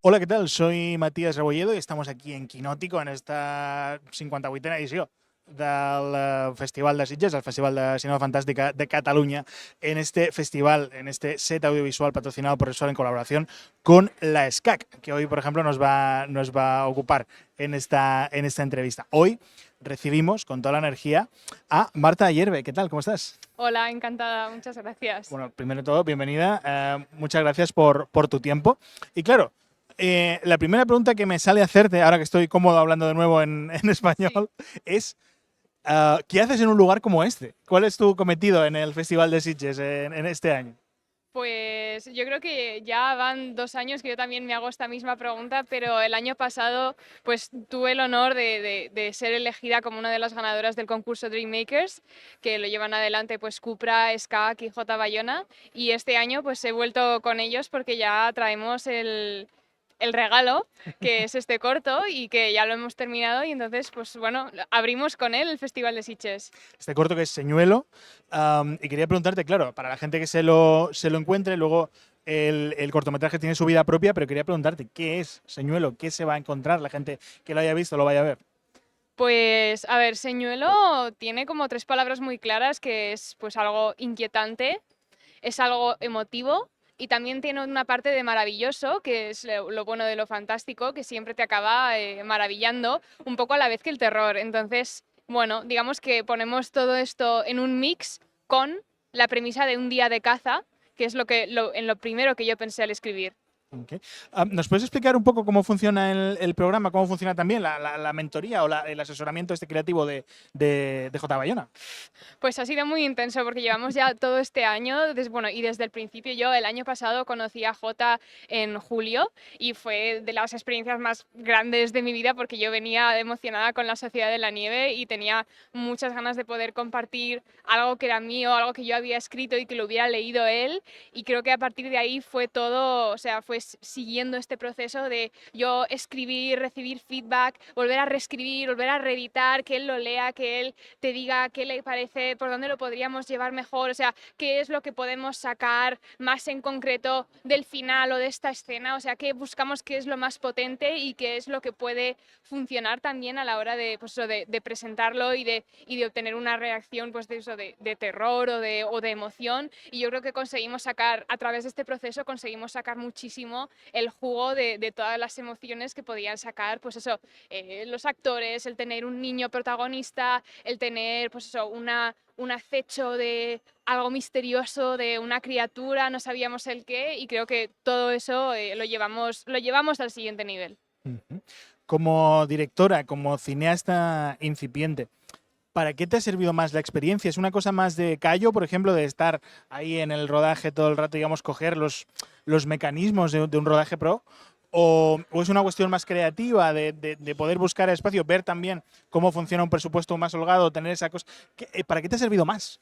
Hola, ¿qué tal? Soy Matías Rebolledo y estamos aquí en Quinòtico en esta 58a edició del Festival de Sitges, el Festival de Cinema Fantástica de Cataluña, en este festival, en este set audiovisual patrocinado por Resol en colaboración con la SCAC, que hoy, por ejemplo, nos va a ocupar en esta entrevista. Hoy recibimos con toda la energía a Marta Ayerbe. ¿Qué tal? ¿Cómo estás? Hola, encantada, muchas gracias. Bueno, primero de todo, bienvenida. Muchas gracias por tu tiempo. Y claro, la primera pregunta que me sale hacerte, ahora que estoy cómodo hablando de nuevo en Sí, español, es ¿qué haces en un lugar como este? ¿Cuál es tu cometido en el Festival de Sitges en este año? pues yo creo que ya van 2 años que yo también me hago esta misma pregunta, pero el año pasado pues tuve el honor de ser elegida como una de las ganadoras del concurso Dreammakers, que lo llevan adelante pues Cupra, SCAC y J Bayona, y este año pues he vuelto con ellos porque ya traemos el regalo, que es este corto y que ya lo hemos terminado y entonces pues bueno, abrimos con él el Festival de Sitges. Este corto que es Señuelo. Y quería preguntarte, claro, para la gente que se lo encuentre, luego el cortometraje tiene su vida propia, pero quería preguntarte, ¿qué es Señuelo? ¿Qué se va a encontrar la gente que lo haya visto, lo vaya a ver? Pues, a ver, señuelo tiene como tres palabras muy claras, que es pues algo inquietante, es algo emotivo y también tiene una parte de maravilloso, que es lo bueno de lo fantástico, que siempre te acaba maravillando, un poco a la vez que el terror. Entonces, bueno, digamos que ponemos todo esto en un mix con la premisa de un día de caza, que es en lo primero que yo pensé al escribir. Ok. ¿Nos puedes explicar un poco cómo funciona el programa, cómo funciona también la mentoría o el asesoramiento este creativo de J. Bayona? Pues ha sido muy intenso porque llevamos ya todo este año, bueno, y desde el principio yo el año pasado conocí a Jota en julio y fue de las experiencias más grandes de mi vida porque yo venía emocionada con la Sociedad de la Nieve y tenía muchas ganas de poder compartir algo que era mío, algo que yo había escrito y que lo hubiera leído él, y creo que a partir de ahí fue todo, o sea, fue siguiendo este proceso de yo escribir, recibir feedback, volver a reescribir, volver a reeditar, que él lo lea, que él te diga qué le parece, por dónde lo podríamos llevar mejor, o sea, qué es lo que podemos sacar más en concreto del final o de esta escena, o sea, qué buscamos, qué es lo más potente y qué es lo que puede funcionar también a la hora de, pues, de presentarlo y de obtener una reacción pues, de, eso, de terror o de emoción. Y yo creo que conseguimos sacar, a través de este proceso, conseguimos sacar muchísimo el jugo de todas las emociones que podían sacar, pues eso, los actores, el tener un niño protagonista, el tener pues eso, un acecho de algo misterioso, de una criatura, no sabíamos el qué, y creo que todo eso lo llevamos al siguiente nivel. Ujú. Como directora, como cineasta incipiente, ¿para qué te ha servido más la experiencia? ¿Es una cosa más de callo, por ejemplo, de estar ahí en el rodaje todo el rato, digamos, coger los mecanismos de un rodaje pro? ¿O es una cuestión más creativa de poder buscar espacio, ver también cómo funciona un presupuesto más holgado, tener esa cosa? ¿Para qué te ha servido más?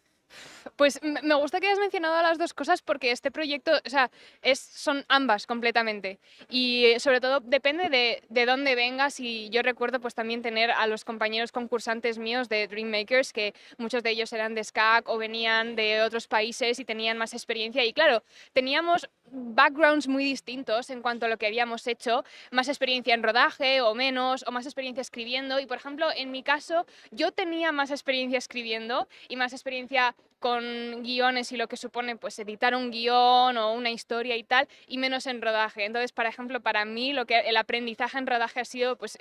Pues me gusta que hayas mencionado las dos cosas porque este proyecto, o sea, son ambas completamente. Y sobre todo depende de dónde vengas. Y yo recuerdo pues también tener a los compañeros concursantes míos de Dreammakers, que muchos de ellos eran de SCAC o venían de otros países y tenían más experiencia. Y claro, teníamos backgrounds muy distintos en cuanto a lo que habíamos hecho, más experiencia en rodaje o menos, o más experiencia escribiendo. Y por ejemplo, en mi caso, yo tenía más experiencia escribiendo y más experiencia con guiones y lo que supone pues editar un guión o una historia y tal, y menos en rodaje. Entonces, por ejemplo, para mí el aprendizaje en rodaje ha sido pues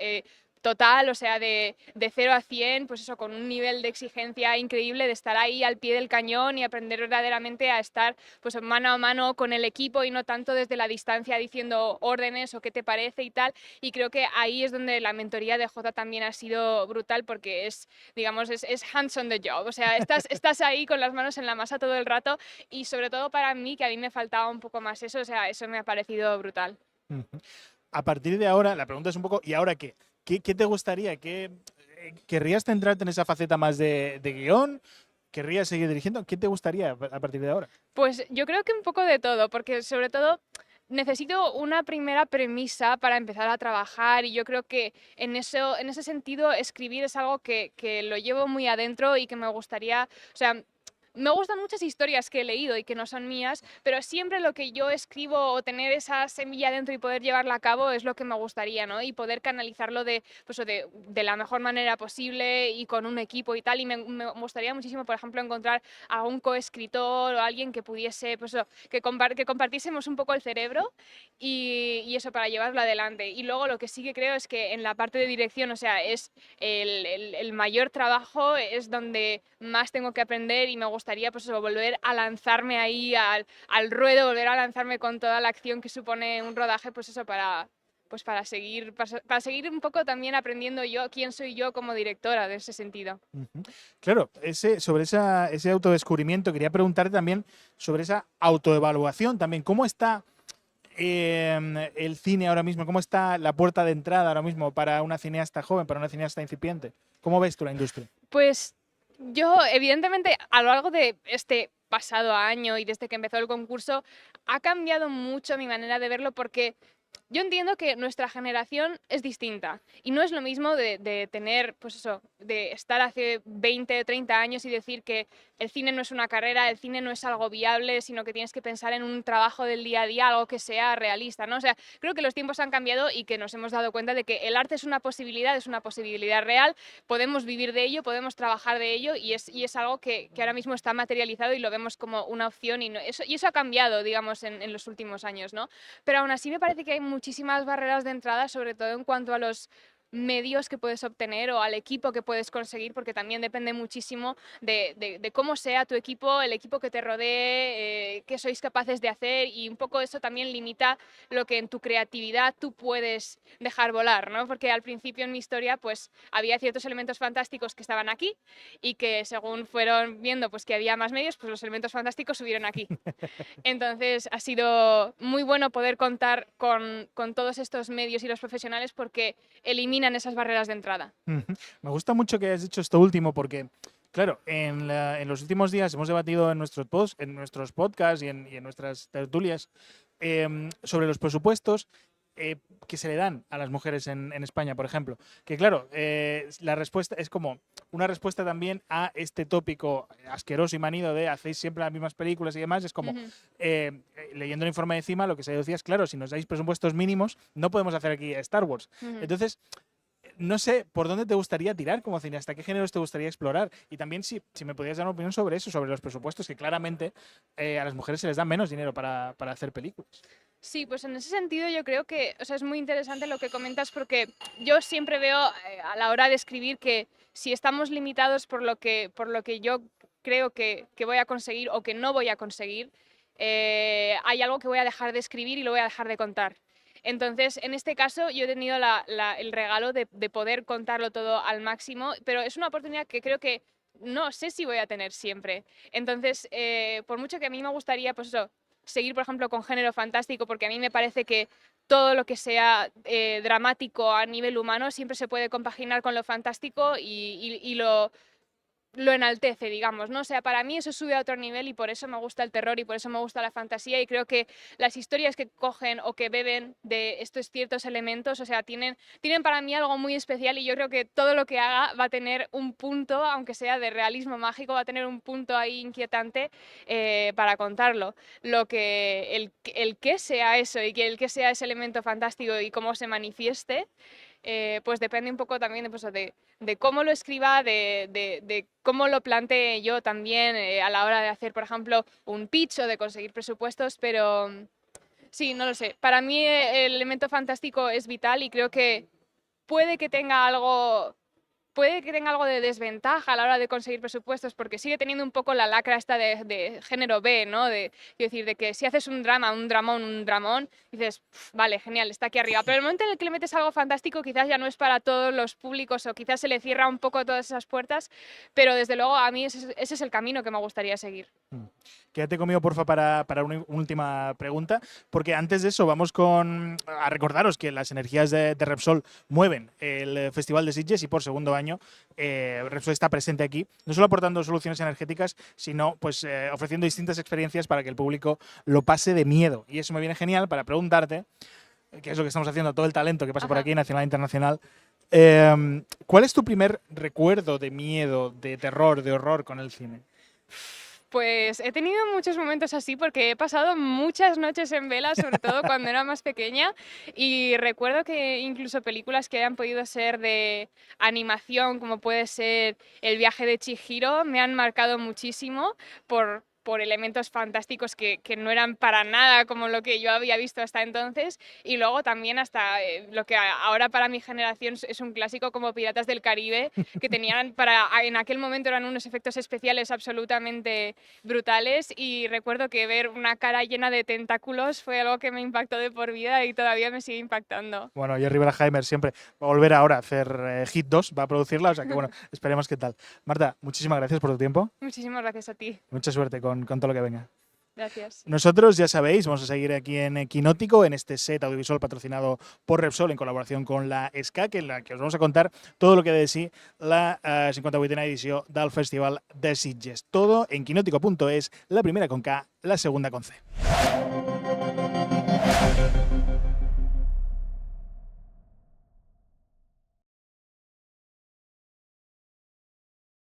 total, o sea, de 0 a 100, pues eso, con un nivel de exigencia increíble, de estar ahí al pie del cañón y aprender verdaderamente a estar pues mano a mano con el equipo y no tanto desde la distancia diciendo órdenes o qué te parece y tal. Y creo que ahí es donde la mentoría de Jota también ha sido brutal porque digamos, es hands on the job, o sea, estás ahí con las manos en la masa todo el rato, y sobre todo para mí, que a mí me faltaba un poco más eso, o sea, eso me ha parecido brutal. Ujú. A partir de ahora, la pregunta es un poco, ¿y ahora qué? ¿Qué te gustaría? ¿Querrías centrarte en esa faceta más de guión? ¿Querrías seguir dirigiendo? ¿Qué te gustaría a partir de ahora? Pues yo creo que un poco de todo, porque sobre todo necesito una primera premisa para empezar a trabajar, y yo creo que en ese sentido escribir es algo que lo llevo muy adentro y que me gustaría, o sea, me gustan muchas historias que he leído y que no son mías, pero siempre lo que yo escribo o tener esa semilla dentro y poder llevarla a cabo es lo que me gustaría, ¿no? Y poder canalizarlo pues, de la mejor manera posible y con un equipo y tal. Y me gustaría muchísimo, por ejemplo, encontrar a un coescritor o alguien que pudiese, pues eso, que compartiésemos un poco el cerebro y eso para llevarlo adelante. Y luego lo que sí que creo es que en la parte de dirección, o sea, es el mayor trabajo, es donde más tengo que aprender y me gustaría pues eso, volver a lanzarme ahí al ruedo, volver a lanzarme con toda la acción que supone un rodaje, pues eso para seguir un poco también aprendiendo yo quién soy yo como directora de ese sentido. Claro, sobre ese autodescubrimiento, quería preguntarte también sobre esa autoevaluación también. ¿Cómo está el cine ahora mismo? ¿Cómo está la puerta de entrada ahora mismo para una cineasta joven, para una cineasta incipiente? ¿Cómo ves tú la industria? Pues yo, evidentemente, a lo largo de este pasado año y desde que empezó el concurso, ha cambiado mucho mi manera de verlo porque yo entiendo que nuestra generación es distinta y no es lo mismo de tener, pues eso, de estar hace 20 o 30 años y decir que el cine no es una carrera, el cine no es algo viable, sino que tienes que pensar en un trabajo del día a día, algo que sea realista, ¿no? O sea, creo que los tiempos han cambiado y que nos hemos dado cuenta de que el arte es una posibilidad real, podemos vivir de ello, podemos trabajar de ello y es algo que ahora mismo está materializado y lo vemos como una opción y eso ha cambiado, digamos, en los últimos años, ¿no? Pero aún así me parece que hay muchísimas barreras de entrada, sobre todo en cuanto a los medios que puedes obtener o al equipo que puedes conseguir, porque también depende muchísimo de cómo sea tu equipo, el equipo que te rodee, qué sois capaces de hacer y un poco eso también limita lo que en tu creatividad tú puedes dejar volar, ¿no? Porque al principio en mi historia pues había ciertos elementos fantásticos que estaban aquí y que según fueron viendo pues que había más medios, pues los elementos fantásticos subieron aquí. Entonces ha sido muy bueno poder contar con todos estos medios y los profesionales porque eliminan esas barreras de entrada. Me gusta mucho que hayas dicho esto último porque, claro, en los últimos días hemos debatido en en nuestros podcasts y en nuestras tertulias sobre los presupuestos que se le dan a las mujeres en España, por ejemplo. Que claro, la respuesta es como una respuesta también a este tópico asqueroso y manido de hacéis siempre las mismas películas y demás. Es como, leyendo el informe de encima, lo que se decía es, claro, si nos dais presupuestos mínimos, no podemos hacer aquí Star Wars. Entonces, no sé por dónde te gustaría tirar como cineasta, qué géneros te gustaría explorar. Y también si me podías dar una opinión sobre eso, sobre los presupuestos, que claramente a las mujeres se les da menos dinero para hacer películas. Sí, pues en ese sentido yo creo que, o sea, es muy interesante lo que comentas porque yo siempre veo a la hora de escribir que si estamos limitados por lo que yo creo que voy a conseguir o que no voy a conseguir, hay algo que voy a dejar de escribir y lo voy a dejar de contar. Entonces, en este caso, yo he tenido el regalo de poder contarlo todo al máximo, pero es una oportunidad que creo que no sé si voy a tener siempre. Entonces, por mucho que a mí me gustaría, pues eso, seguir, por ejemplo, con género fantástico, porque a mí me parece que todo lo que sea dramático a nivel humano siempre se puede compaginar con lo fantástico y lo enaltece, digamos, ¿no? O sea, para mí eso sube a otro nivel y por eso me gusta el terror y por eso me gusta la fantasía y creo que las historias que cogen o que beben de estos ciertos elementos, o sea, tienen para mí algo muy especial y yo creo que todo lo que haga va a tener un punto, aunque sea de realismo mágico, va a tener un punto ahí inquietante para contarlo. El que sea eso y que el que sea ese elemento fantástico y cómo se manifieste, pues depende un poco también de cómo lo escriba, de cómo lo plantee yo también a la hora de hacer, por ejemplo, un pitch o de conseguir presupuestos, pero sí, no lo sé. Para mí el elemento fantástico es vital y creo que puede que tenga algo puede que tenga algo de desventaja a la hora de conseguir presupuestos porque sigue teniendo un poco la lacra esta de género B, ¿no? Quiero decir, de que si haces un drama, un dramón, dices, vale, genial, está aquí arriba. Pero el momento en el que le metes algo fantástico quizás ya no es para todos los públicos o quizás se le cierra un poco todas esas puertas, pero desde luego a mí ese es el camino que me gustaría seguir. Quédate conmigo, porfa, para una última pregunta, porque antes de eso vamos a recordaros que las energías de Repsol mueven el Festival de Sitges y por segundo año Repsol está presente aquí, no solo aportando soluciones energéticas, sino pues ofreciendo distintas experiencias para que el público lo pase de miedo. Y eso me viene genial para preguntarte, que es lo que estamos haciendo todo el talento que pasa por aquí, nacional e internacional. ¿Cuál es tu primer recuerdo de miedo, de terror, de horror con el cine? Pues he tenido muchos momentos así porque he pasado muchas noches en vela, sobre todo cuando era más pequeña, y recuerdo que incluso películas que hayan podido ser de animación, como puede ser El viaje de Chihiro, me han marcado muchísimo por elementos fantásticos que no eran para nada como lo que yo había visto hasta entonces, y luego también hasta lo que ahora para mi generación es un clásico como Piratas del Caribe, que tenían en aquel momento eran unos efectos especiales absolutamente brutales, y recuerdo que ver una cara llena de tentáculos fue algo que me impactó de por vida y todavía me sigue impactando. Bueno, Jerry Bruckheimer siempre va a volver ahora a hacer Hit 2, va a producirla, o sea que bueno, esperemos qué tal. Marta, muchísimas gracias por tu tiempo. Muchísimas gracias a ti. Mucha suerte con todo lo que venga. Gracias. Nosotros, ya sabéis, vamos a seguir aquí en Quinótico, en este set audiovisual patrocinado por Repsol en colaboración con la SCAC, en la que os vamos a contar todo lo que de sí la 58a edició del Festival de Sitges. Todo en quinótico.es, la primera con K, la segunda con C.